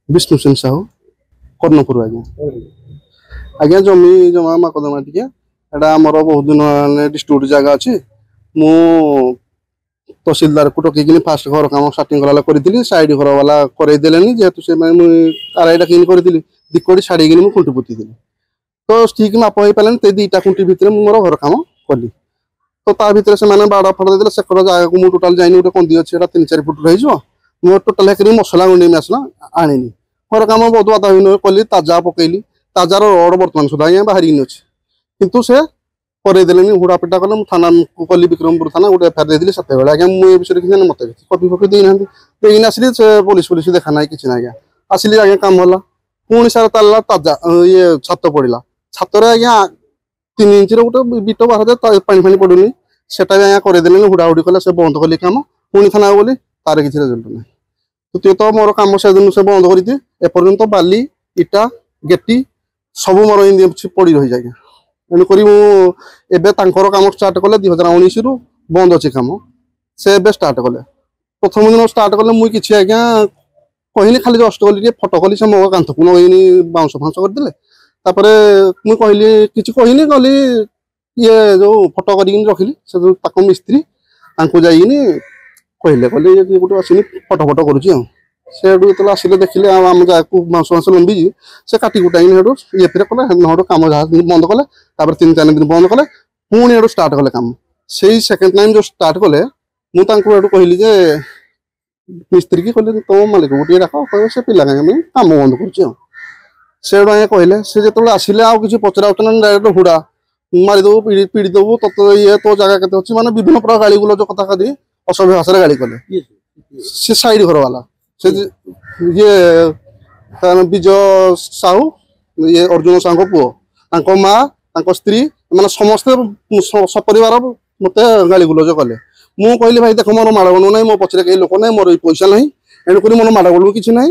विष्णु सिंह साहू कर्णपुर आज्ञा आज्ञा जमी जमा मकदमा टी एटा आमर बहुत दिन डिस्ट्रिब्यूट जगह अच्छी मु तहसीलदार को टोक फास्ट घर कम स्टार्टिंग करा करी साइड घर वाला करदेले जेहेतु से आरआई डाक करी दिकोटी छाड़ी मुझे खुंटी पोती तो ठीक माप हो पारे दुईटा खुंटी भितर मोर घर कम कली तो ता भर से बाड़ फाड़ देते सेकर जगह को मुझे टोटाल जाइनि गोटे कंदी अच्छी 3-4 फुट रही मोर टोटाल एक मसला गुंडे मसला आनी घर कम बहुत बाधा विन कली ताजा पकईली ताजार रड बर्तमान सुधा आज्ञा बाहरी अच्छे कितु से करदेले हुड़ा पिटा कले थाना को कली विक्रमपुर थाना गोटे एफआईआर देती से आज्ञा मुझे विषय किसी मत कपी फपी देना देना आसली से पुलिस देखा ना कि आज्ञा आसली आज्ञा कम है पुणी सारा ताला ताजा ये छात पड़ा छातर आज्ञा 3 इंच गोटे बिट बाहर पानी फानी पड़ूनी से आज्ञा करदेले हुड़ा हुड़ी कले से बंद कली कम पुणी थाना बोली तार किसी रिजल्ट ना तृतीय तो मोर कम से दिन से बंद करती एपर्यंत बाली इटा गेटी सब मोर पड़ रही आज्ञा तेणुक कम स्टार्ट कले 2019 रु बंद अच्छे कम से स्टार्ट कले प्रथम दिन स्टार्ट कले मुझे किसी आज्ञा कहली खाली जस्ट गली फटो कली से मो कांथ को लगे बाउंस फाउंस करदे मुझे कहली किसी कहनी गली ये जो फटो कर रखिली से मिस्त्री जाइनी कहले कहले गोटे आसनी फटो फटो करुँच से आसिले देखिले आम जगह बाउंस फाउंस लंबी से काटी कुटाई ये फिर कले कम जहाँ बंद कले 3-4 दिन बंद कले पुणी स्टार्ट कले कम से सेकेंड टाइम जो स्टार्ट कले मुझे कहली जे मिस्त्री की कहले तुम मालिक गोटे डाक कह से पिला कम बंद कर कहले से जो आसिले आउ कि पचरा डायरेक्ट हुड़ा मारिदेव पीड़ीदेव ये तो जगह के माने विभिन्न प्रकार गाड़ी गुलो जो कथा कदी असभ्य भाषा गाड़ी कले से साइड घर वाला से ये विजय साहू ये अर्जुन साहू पुओ माँ स्त्री मैंने समस्ते सपरिवार मत गाड़ी गुलज कले मु कहली भाई देख मोर माड़ गलु ना मो पचरे कहीं लोक ना मोर पैसा ना एणुक मोर माड़ गलु कि ना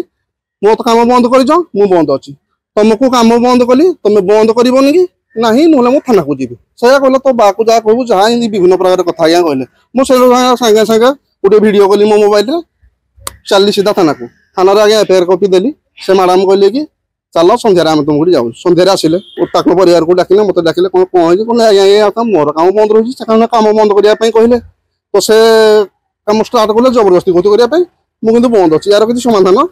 मो तो कम बंद कर बंद अच्छी तुमको कम बंद कली तुम बंद करनी कि ना ना थाना को जी से कहले तो बाको जहाँ कहूँ जहाँ विभिन्न प्रकार कथा आज्ञा कहले मुझे सागे सागे गोटे भिड कली मो मोबाइल चली सीधा थाना को थाना आज्ञा एफआईआर कॉपी देली से मैडम कहले कि चल सन्धार आम तुमको जाऊ सन्धार आसिले परिवार को डाकिले मत डाकिले कौन कहले आज्ञा ये मोर कम बंद रही कम बंद करने कहले तो से कम स्टार्ट कले जबरदस्ती गति करने मुझे बंद अच्छी यार किसी समाधान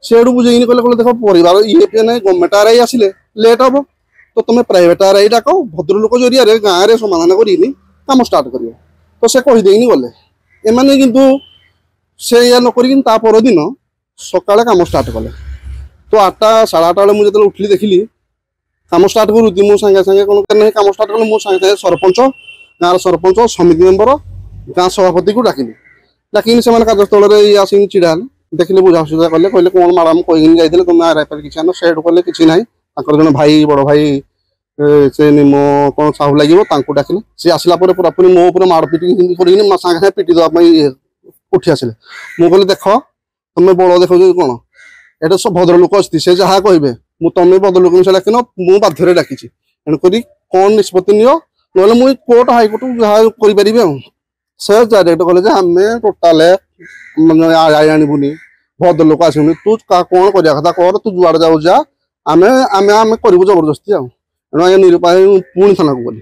से बुझे कहले देख परिवार ये ना गवर्नमेंट आरआई आसिले लेट हम तो तुम प्राइवेट आरआई डाक भद्रलोक जरिया गाँव में समाधान कम स्टार्ट कर तो से कहीदेनी गले एमाने किंतु से या नक दिन सकाଳେ कम स्टार्ट कले तो 8टा 8:30 बेले मुझे उठली देखिली कम स्टार्ट करूँ मुझे सागे सागे कौन नहीं कम स्टार्ट कले मुझे सागे सरपंच गाँव सरपंच समिति मेम्बर गाँ सभापति को डाकिली डाकिनी से कार्यस्थल में आसिक चिड़ा देखिले बुझासुझा कले कहले कौन मैडम कहीकि जाइए तुम आरआई किसी आन से कहले कि ना जन भाई बड़ भाई से निम कौन साहू लगे डाकिले सी आसला पूरा पूरी मो पूरा माड़ पिटी कर सागे पिटी देवाई उठी आसिले मुझे कहले देख तुम बड़ देख कौन एटा सब भद्रलोक अच्छी से जहाँ कहे तुम्हें भद्रलोक मिसा डाक मुझे बाध्य डाकी तेणुक कौन निष्पत्ति नि ना मुझे कोर्ट हाइकोर्ट जहाँ करें से डायरेक्ट कहले आम टोटाल आणबुनि भद्रलोक आसबुनि तू कौन करवा कथा कर तू जुआड़ जाऊ जा आम आम आम करूँ जबरदस्ती आज्ञा निरुपाय पुणी थाना को गली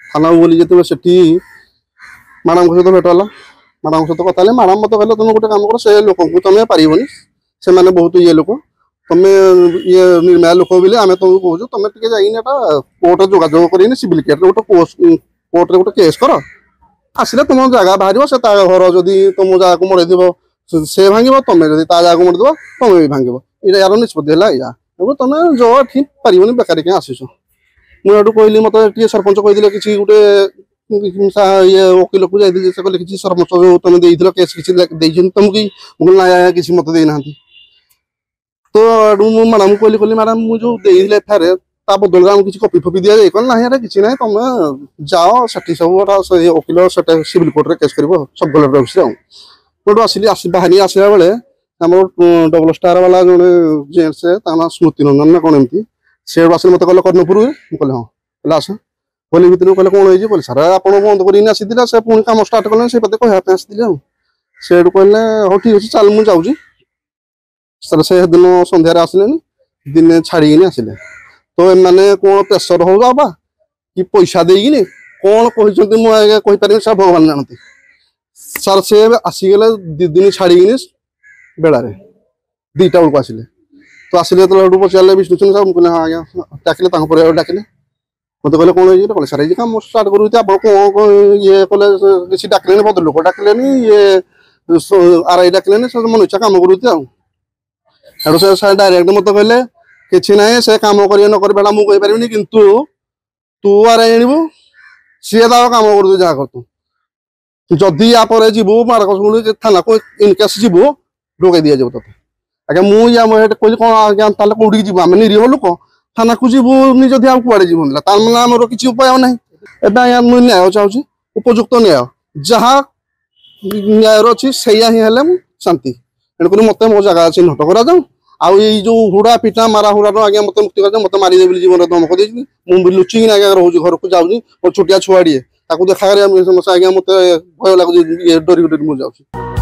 थाना को गली जो से मैडम सहित भेट है मैडम सहित कथा मैडम मत कहले तुम गोटे कम कर से लोक तुम पारबनी से मैंने बहुत ये लोक तुम ये निर्माया लोक बोले आम तुमको कहूँ तुम टे जाइए कोर्ट जोगाजोग कर सिविल केस गोटे कोर्ट गोटे केस कर आसिले तुम जगह बाहर से घर जदि तुम जगह को मरद से भांग तुम जब ता जगह को मरद तुम भी भांग यार निष्पत्ति है या तुम जो ठीक पारबनी बेकार क्या आस मुझे कहली मत सरपंच कही किसी गोटे ये वकिल को जाइए से कहले किसी सरपंच जो तुम देल केस किसी तुमको ना किसी मत देना तो मैडम कहली कहली मैडम मुझे देते एफआईआर ता बदल आम किसी कपी फपी दिया जाए कौन ना किसी ना तुम जाओ से सब वकिल से सिविल कोर्ट में केस कर सब कलेक्टर ऑफिस आसली बाहरी आसला बेले आम डबल स्टार वाला जड़े जेंट्स स्मृति रंजन ना कौन एमती से आस मत कहले कर्णपुर कहले हाँ कहले आस गली भितर कहले कौन हो सर आप बंद कर आसी से पुणी कम स्टार्ट कले से कहवाई आसते से कहले हाँ ठीक अच्छे चल मुझे जाऊँगी सर से दिन संध्यार आसिले दिने छाड़िकी आसिले तो एमाने कौन प्रेसर हो बाबा कि पैसा देकिनी कौन कहीपर सर भगवान जानते सर से आसीगले 2 दिन छाड़िकी बेड़े 2टा बेलू आसिले तो आसिले तो पचारे विष्णुचंद्र साहब कहले हाँ आज्ञा डाकिले पर डाकिले मत कहले कौन कहले सर ये कम स्टार्ट करूँ आप कौन ये कहले किसी डाकिले भद्र लोक डाकिले ये आरआई डाकिले मन इच्छा कम करूँ से डायरेक्ट मत कहले कि ना से कम कर न कर मुझे कहीपर कितु तू आरआई आणबू सी तार कम कर जहाँ कर तू जदि या जीवु मार्कस थाना को इनकेस जीवु ढोक दि जाए ते आगे मुझे कहली कौन आज्ञा कौटी जी आम निरीह लोक थाना को जीवु जदि आम कुआड़े जीवन तार आमर किसी उपाय ना एवं मुझे न्याय चाहूँ उपयुक्त न्याय जहाँ न्याय अच्छी से शांति तेणुक मत मो जगह चिन्हट करा आउ ये जो हुड़ा पिटा मारा हुड़ा आगे मत मुक्ति कर मत मारिदेवी जीवन धमक दे मुझे लुचिकी आगे रोज घर को जाऊँगी मोर छोटिया छुआड़े देखा आज्ञा मत भय लगुच डरी डरी मुझे जाऊँ।